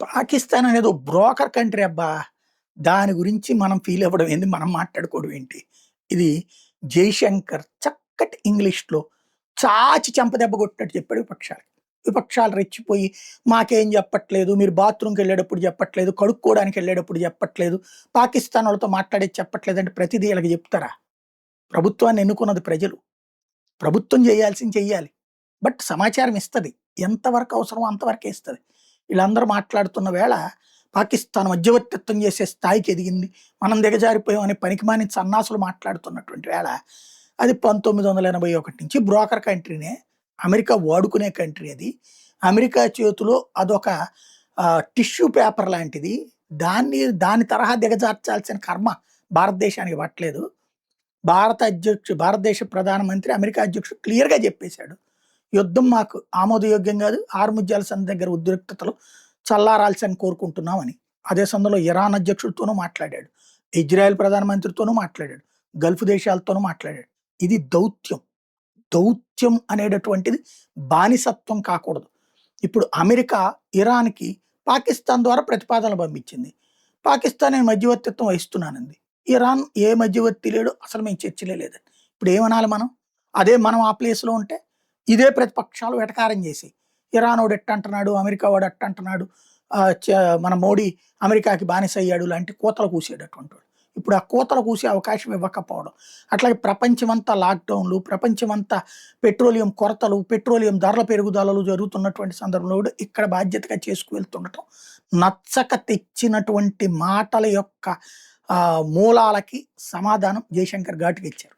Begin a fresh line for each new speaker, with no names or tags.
పాకిస్తాన్ అనేది ఓ broker country అబ్బా! దాని గురించి మనం ఫీల్ అవ్వడం ఏంది? మనం మాట్లాడుకోవడం ఏంటి? ఇది జైశంకర్ చక్కటి ఇంగ్లీష్‌లో చాచి చెంపదెబ్బ కొట్టినట్టు చెప్పాడు విపక్షాలకి. విపక్షాలు రెచ్చిపోయి మాకేం చెప్పట్లేదు, మీరు బాత్రూమ్‌కెళ్ళేటప్పుడు చెప్పట్లేదు, కడుక్కోవడానికెళ్ళేటప్పుడు చెప్పట్లేదు, పాకిస్తాన్ వాళ్ళతో మాట్లాడేది చెప్పట్లేదు అంటే ప్రతిదీ ఈళ్ళకి చెప్తారా? ప్రభుత్వాన్ని ఎన్నుకున్నది ప్రజలు. ప్రభుత్వం చేయాల్సింది చెయ్యాలి. బట్ సమాచారం ఇస్తది. ఎంతవరకు అవసరమో అంతవరకే ఇస్తది. వీళ్ళందరూ మాట్లాడుతున్న వేళ పాకిస్తాన్ మధ్యవర్తిత్వం చేసే స్థాయికి ఎదిగింది. మనం దిగజారిపోయాం అని పనికిమాలిన సన్నాసులు మాట్లాడుతున్నటువంటి వేళ అది 1981 నుంచి బ్రోకర్ కంట్రీనే. అమెరికా వాడుకునే కంట్రీ అది. అమెరికా చేతిలో అదొక టిష్యూ పేపర్ లాంటిది. దాని తరహా దిగజార్చాల్సిన కర్మ భారతదేశానికి పట్టలేదు. భారతదేశ ప్రధానమంత్రి అమెరికా అధ్యక్షుడు క్లియర్‌గా చెప్పేశాడు. యుద్ధం మాకు ఆమోదయోగ్యం కాదు. హార్ముజ్ సంధి దగ్గర ఉద్రిక్తతలు చల్లారాల్సని కోరుకుంటున్నామని. అదే సందర్భంలో ఇరాన్ అధ్యక్షుడితోనూ మాట్లాడాడు. ఇజ్రాయెల్ ప్రధానమంత్రితోనూ మాట్లాడాడు. గల్ఫ్ దేశాలతోనూ మాట్లాడాడు. ఇది దౌత్యం. దౌత్యం అనేటటువంటిది బానిసత్వం కాకూడదు. ఇప్పుడు అమెరికా ఇరాన్‌కి పాకిస్తాన్ ద్వారా ప్రతిపాదనలు పంపించింది. పాకిస్తాన్ నేను మధ్యవర్తిత్వం వహిస్తున్నానంది. ఇరాన్ ఏ మధ్యవర్తి లేడు. అసలు మేము చర్చలే లేదని. ఇప్పుడు ఏమనాలి మనం? అదే మనం ఆ ప్లేస్‌లో ఉంటే ఇదే ప్రతిపక్షాలు వెటకారం చేసి ఇరానోడు ఎట్టంటున్నాడు, అమెరికా వాడు అట్టంటున్నాడు, మన మోడీ అమెరికాకి బానిస అయ్యాడు లాంటి కూతలు కూసేటటువంటి వాడు. ఇప్పుడు ఆ కూతలు కూసే అవకాశం ఇవ్వకపోవడం. అట్లాగే ప్రపంచమంతా లాక్‌డౌన్‌లు, ప్రపంచమంతా పెట్రోలియం కొరతలు, పెట్రోలియం ధరల పెరుగుదలలు జరుగుతున్నటువంటి సందర్భంలో కూడా ఇక్కడ బాధ్యతగా చేసుకువెళ్తుండటం. నచ్చక తెచ్చినటువంటి మాటల యొక్క మూలాలకి సమాధానం జయశంకర్ ఘాటుగా ఇచ్చారు.